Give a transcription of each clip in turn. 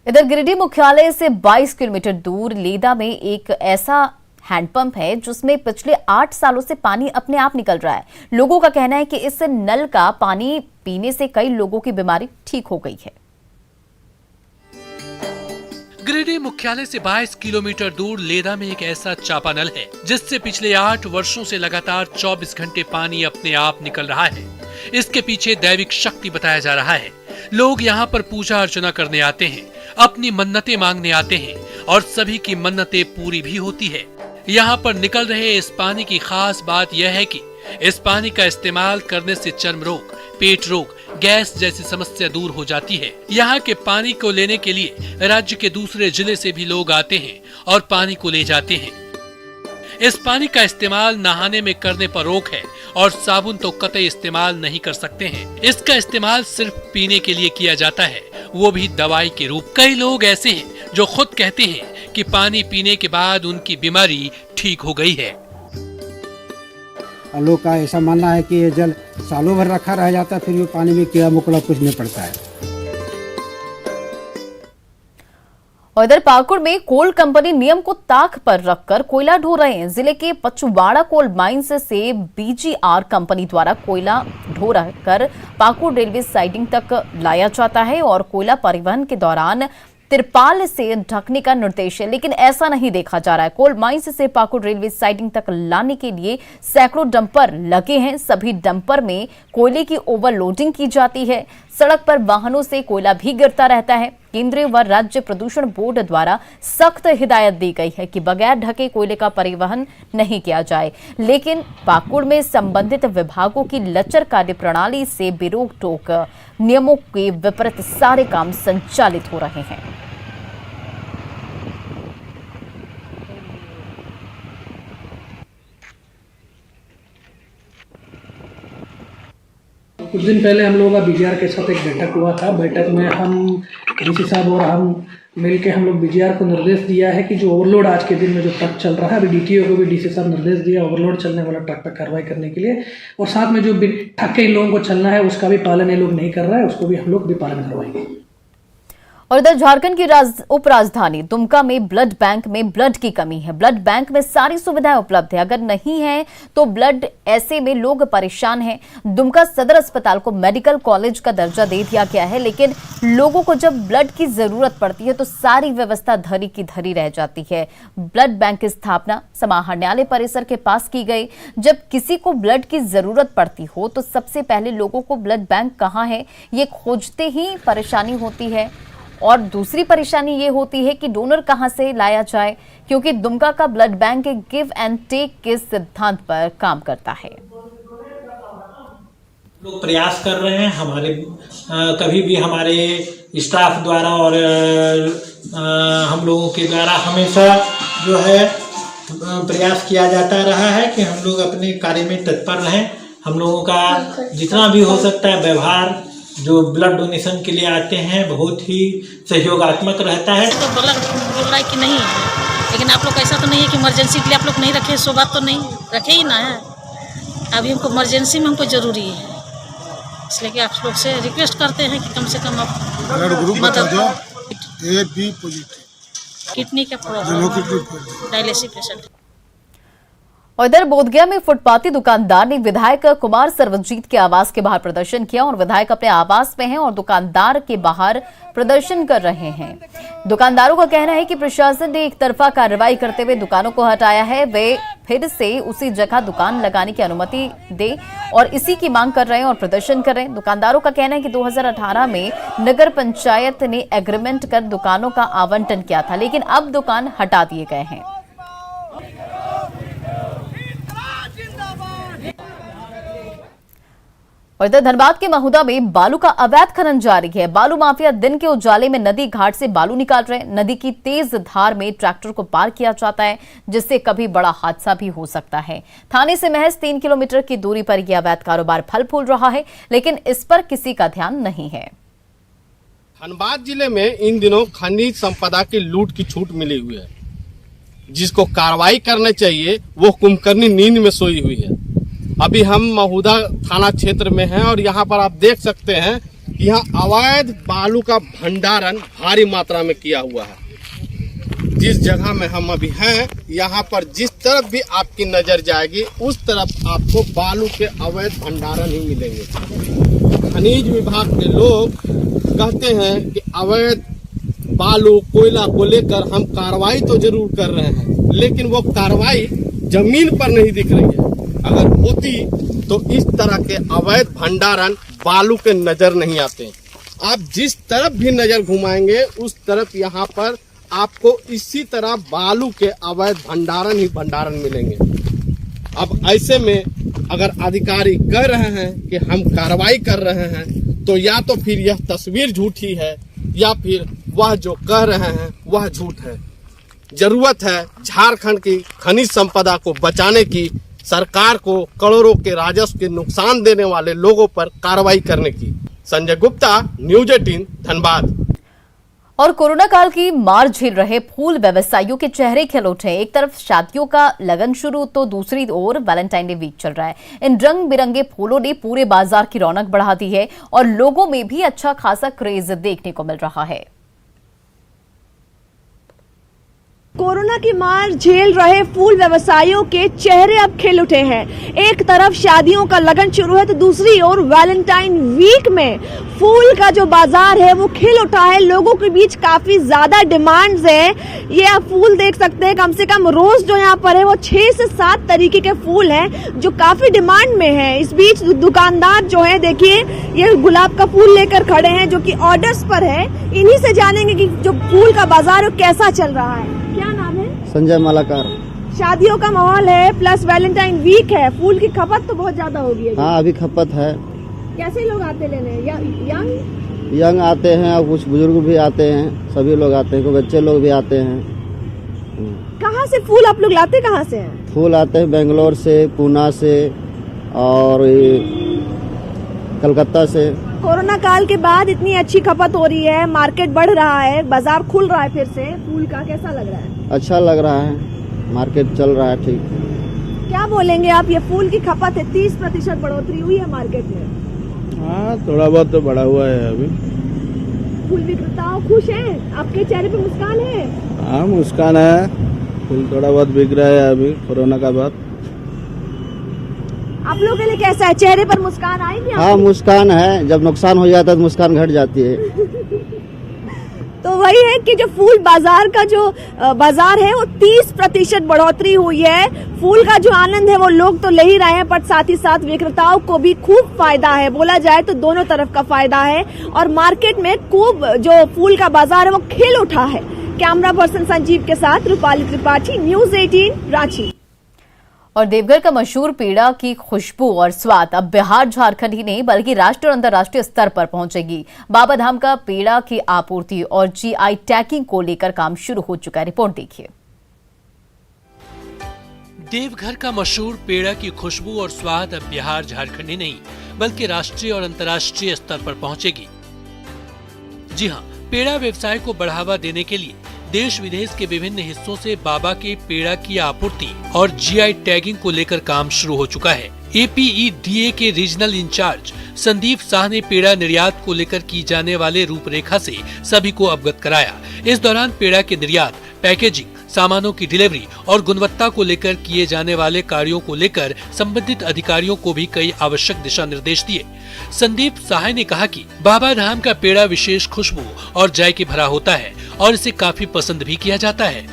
इधर गिरिडीह मुख्यालय से 22 किलोमीटर दूर लेदा में एक ऐसा हैंडपंप है जिसमें पिछले 8 सालों से पानी अपने आप निकल रहा है। लोगों का कहना है कि इस नल का पानी पीने से कई लोगों की बीमारी ठीक हो गई है। गिरिडीह मुख्यालय से 22 किलोमीटर दूर लेदा में एक ऐसा चापानल है जिससे पिछले 8 वर्षों से लगातार 24 घंटे पानी अपने आप निकल रहा है। इसके पीछे दैविक शक्ति बताया जा रहा है। लोग यहाँ पर पूजा अर्चना करने आते हैं, अपनी मन्नतें मांगने आते हैं और सभी की मन्नतें पूरी भी होती है। यहाँ पर निकल रहे इस पानी की खास बात यह है कि इस पानी का इस्तेमाल करने से चर्म रोग, पेट रोग, गैस जैसी समस्या दूर हो जाती है। यहाँ के पानी को लेने के लिए राज्य के दूसरे जिले से भी लोग आते हैं और पानी को ले जाते हैं। इस पानी का इस्तेमाल नहाने में करने पर रोक है और साबुन तो कतई इस्तेमाल नहीं कर सकते हैं। इसका इस्तेमाल सिर्फ पीने के लिए किया जाता है, वो भी दवाई के रूप। कई लोग ऐसे हैं जो खुद कहते हैं कि पानी पीने के बाद उनकी बीमारी ठीक हो गई है। लोग का ऐसा मानना है कि ये जल सालों भर रखा रह जाता है, फिर भी पानी में कीड़ा मकोड़ा कुछ नहीं पड़ता है। और इधर पाकुड़ में कोल कंपनी नियम को ताक पर रखकर कोयला ढो रहे हैं। जिले के पचवाड़ा कोल माइंस से बीजीआर कंपनी द्वारा कोयला ढो कर पाकुड़ रेलवे साइडिंग तक लाया जाता है और कोयला परिवहन के दौरान तिरपाल से ढकने का निर्देश है, लेकिन ऐसा नहीं देखा जा रहा है। कोल माइंस से पाकुड़ रेलवे साइडिंग तक लाने के लिए सैकड़ों डंपर लगे हैं। सभी डंपर में कोयले की ओवरलोडिंग की जाती है। सड़क पर वाहनों से कोयला भी गिरता रहता है। केंद्रीय व राज्य प्रदूषण बोर्ड द्वारा सख्त हिदायत दी गई है कि बगैर ढके कोयले का परिवहन नहीं किया जाए, लेकिन पाकुड़ में संबंधित विभागों की लचर कार्यप्रणाली से बेरोक टोक नियमों के विपरीत सारे काम संचालित हो रहे हैं। कुछ दिन पहले हम लोगों का बीजीआर के साथ एक बैठक हुआ था। बैठक में हम डीसी साहब और हम मिलके हम लोग बीजीआर को निर्देश दिया है कि जो ओवरलोड आज के दिन में जो ट्रक चल रहा है, अभी डीटीओ को भी डीसी साहब निर्देश दिया ओवरलोड चलने वाला ट्रक पर कार्रवाई करने के लिए, और साथ में जो ठक्के इन लोगों को चलना है उसका भी पालन ये लोग नहीं कर रहा है, उसको भी हम लोग भी पालन करवाएंगे। और इधर झारखंड की उपराजधानी दुमका में ब्लड बैंक में ब्लड की कमी है। ब्लड बैंक में सारी सुविधाएं उपलब्ध है, अगर नहीं है तो ब्लड, ऐसे में लोग परेशान हैं। दुमका सदर अस्पताल को मेडिकल कॉलेज का दर्जा दे दिया गया है, लेकिन लोगों को जब ब्लड की जरूरत पड़ती है तो सारी व्यवस्था धरी की धरी रह जाती है। ब्लड बैंक की स्थापना समाहरणालय परिसर के पास की गई। जब किसी को ब्लड की जरूरत पड़ती हो तो सबसे पहले लोगों को ब्लड बैंक कहाँ है ये खोजते ही परेशानी होती है, और दूसरी परेशानी ये होती है कि डोनर कहां से लाया जाए, क्योंकि दुमका का blood bank give and take के सिद्धांत पर काम करता है। लोग प्रयास कर रहे हैं, हमारे कभी भी हमारे स्टाफ द्वारा और हम लोगों के द्वारा हमेशा जो है प्रयास किया जाता रहा है कि हम लोग अपने कार्य में तत्पर रहें। हम लोगों का जितना भी हो सकता है व्यवहार जो ब्लड डोनेशन के लिए आते हैं बहुत ही सहयोगात्मक रहता है। तो बोल रहा है कि नहीं, लेकिन आप लोग ऐसा तो नहीं है कि इमरजेंसी के लिए आप लोग नहीं रखे, सो बात तो नहीं रखे ही ना है। अभी हमको इमरजेंसी में हमको ज़रूरी है, इसलिए कि आप लोग से रिक्वेस्ट करते हैं कि कम से कम आप ब्लड ग्रुप बता दो। ए बी पॉजिटिव, किडनी का प्रॉब्लम, डायलिसिस पेशेंट। और इधर बोधगया में फुटपाती दुकानदार ने विधायक कुमार सर्वजीत के आवास के बाहर प्रदर्शन किया और विधायक अपने आवास में हैं और दुकानदार के बाहर प्रदर्शन कर रहे हैं। दुकानदारों का कहना है कि प्रशासन ने एक तरफा कार्रवाई करते हुए दुकानों को हटाया है, वे फिर से उसी जगह दुकान लगाने की अनुमति दे और इसी की मांग कर रहे हैं और प्रदर्शन कर रहे हैं। दुकानदारों का कहना है कि 2018 में नगर पंचायत ने एग्रीमेंट कर दुकानों का आवंटन किया था, लेकिन अब दुकान हटा दिए गए हैं। और इधर धनबाद के महुदा में बालू का अवैध खनन जारी है। बालू माफिया दिन के उजाले में नदी घाट से बालू निकाल रहे हैं। नदी की तेज धार में ट्रैक्टर को पार किया जाता है, जिससे कभी बड़ा हादसा भी हो सकता है। थाने से महज 3 किलोमीटर की दूरी पर यह अवैध कारोबार फल फूल रहा है, लेकिन इस पर किसी का ध्यान नहीं है। धनबाद जिले में इन दिनों खनिज संपदा की लूट की छूट मिली हुई है। जिसको कार्रवाई करना चाहिए वो कुंभकर्णी नींद में सोई हुई है। अभी हम महुदा थाना क्षेत्र में हैं और यहाँ पर आप देख सकते हैं कि यहाँ अवैध बालू का भंडारण भारी मात्रा में किया हुआ है। जिस जगह में हम अभी हैं, यहाँ पर जिस तरफ भी आपकी नजर जाएगी उस तरफ आपको बालू के अवैध भंडारण ही मिलेंगे। खनिज विभाग के लोग कहते हैं कि अवैध बालू कोयला को लेकर हम कार्रवाई तो जरूर कर रहे हैं, लेकिन वो कार्रवाई जमीन पर नहीं दिख रही है। अगर होती तो इस तरह के अवैध भंडारण बालू के नजर नहीं आते। आप जिस तरफ भी नजर घुमाएंगे उस तरफ यहाँ पर आपको इसी तरह बालू के अवैध भंडारण ही भंडारण मिलेंगे। अब ऐसे में अगर अधिकारी कह रहे हैं कि हम कार्रवाई कर रहे हैं, तो या तो फिर यह तस्वीर झूठी है या फिर वह जो कह रहे हैं वह झूठ है। जरूरत है झारखंड की खनिज संपदा को बचाने की, सरकार को करोड़ों के राजस्व के नुकसान देने वाले लोगों पर कार्रवाई करने की। संजय गुप्ता, न्यूज़ 18, धनबाद। और कोरोना काल की मार झेल रहे फूल व्यवसायियों के चेहरे खिल उठे। एक तरफ शादियों का लगन शुरू तो दूसरी ओर वैलेंटाइन डे वीक चल रहा है। इन रंग बिरंगे फूलों ने पूरे बाजार की रौनक बढ़ा दी है और लोगों में भी अच्छा खासा क्रेज देखने को मिल रहा है। कोरोना की मार झेल रहे फूल व्यवसायियों के चेहरे अब खिल उठे हैं। एक तरफ शादियों का लगन शुरू है तो दूसरी ओर वैलेंटाइन वीक में फूल का जो बाजार है वो खिल उठा है। लोगों के बीच काफी ज्यादा डिमांड्स है। ये आप फूल देख सकते हैं, कम से कम रोज जो यहाँ पर है वो 6 से 7 तरीके के फूल हैं जो काफी डिमांड में है। इस बीच दुकानदार जो है, देखिए ये गुलाब का फूल लेकर खड़े हैं जो कि ऑर्डर्स पर है। इन्हीं से जानेंगे कि जो फूल का बाजार है कैसा चल रहा है। क्या नाम है? संजय मालाकार। शादियों का माहौल है प्लस वैलेंटाइन वीक है, फूल की खपत तो बहुत ज्यादा होगी अभी। हाँ, अभी खपत है। कैसे लोग आते लेने? यंग आते हैं और कुछ बुजुर्ग भी आते हैं, सभी लोग आते हैं, कुछ बच्चे लोग भी आते हैं। कहाँ से फूल आप लोग लाते कहाँ से हैं? फूल आते हैं बेंगलोर से, पूना से और कलकत्ता से। कोरोना काल के बाद इतनी अच्छी खपत हो रही है, मार्केट बढ़ रहा है, बाजार खुल रहा है फिर से फूल का, कैसा लग रहा है? अच्छा लग रहा है, मार्केट चल रहा है ठीक। क्या बोलेंगे आप? ये फूल की खपत है, 30% बढ़ोतरी हुई है मार्केट में। हाँ, थोड़ा बहुत तो बढ़ा हुआ है अभी। फूल विक्रेता खुश हैं? आपके चेहरे पे मुस्कान है? हाँ, मुस्कान है। फूल थोड़ा बहुत बिक रहा है अभी कोरोना का बाद। आप लोगों के लिए कैसा है? चेहरे पर मुस्कान आएगी? हाँ, मुस्कान है। जब नुकसान हो जाता है तो मुस्कान घट जाती है। तो वही है कि जो फूल बाजार का जो बाजार है वो 30% बढ़ोतरी हुई है। फूल का जो आनंद है वो लोग तो ले ही रहे हैं, पर साथ ही साथ विक्रेताओं को भी खूब फायदा है। बोला जाए तो दोनों तरफ का फायदा है और मार्केट में खूब जो फूल का बाजार है वो खिल उठा है। कैमरा पर्सन संजीव के साथ रूपाली त्रिपाठी, न्यूज़ 18, रांची। और देवघर का मशहूर पेड़ा की खुशबू और स्वाद अब बिहार झारखंड ही नहीं बल्कि राष्ट्रीय और अंतर्राष्ट्रीय स्तर पर पहुंचेगी। बाबा धाम का पेड़ा की आपूर्ति और जीआई टैगिंग को लेकर काम शुरू हो चुका है। रिपोर्ट देखिए। देवघर का मशहूर पेड़ा की खुशबू और स्वाद अब बिहार झारखंड ही नहीं बल्कि राष्ट्रीय और अंतर्राष्ट्रीय स्तर पर पहुंचेगी। जी हां, पेड़ा व्यवसाय को बढ़ावा देने के लिए देश विदेश के विभिन्न हिस्सों से बाबा के पेड़ा की आपूर्ति और जीआई टैगिंग को लेकर काम शुरू हो चुका है। एपीईडीए के रीजनल इंचार्ज संदीप शाह ने पेड़ा निर्यात को लेकर की जाने वाले रूपरेखा से सभी को अवगत कराया। इस दौरान पेड़ा के निर्यात, पैकेजिंग, सामानों की डिलीवरी और गुणवत्ता को लेकर किए जाने वाले कार्यों को लेकर संबंधित अधिकारियों को भी कई आवश्यक दिशा निर्देश दिए। संदीप शाह ने कहा कि बाबा धाम का पेड़ा विशेष खुशबू और जायके भरा होता है और इसे काफी पसंद भी किया जाता है।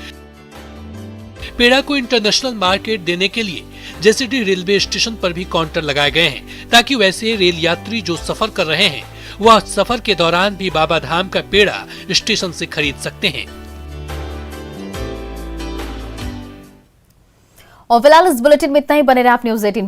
पेड़ा को इंटरनेशनल मार्केट देने के लिए जेसीडी रेलवे स्टेशन पर भी काउंटर लगाए गए हैं ताकि वैसे रेल यात्री जो सफर कर रहे हैं वह सफर के दौरान भी बाबा धाम का पेड़ा स्टेशन से खरीद सकते हैं। और फिलहाल इस बुलेटिन में इतना ही। बने रहे आप न्यूज़ 18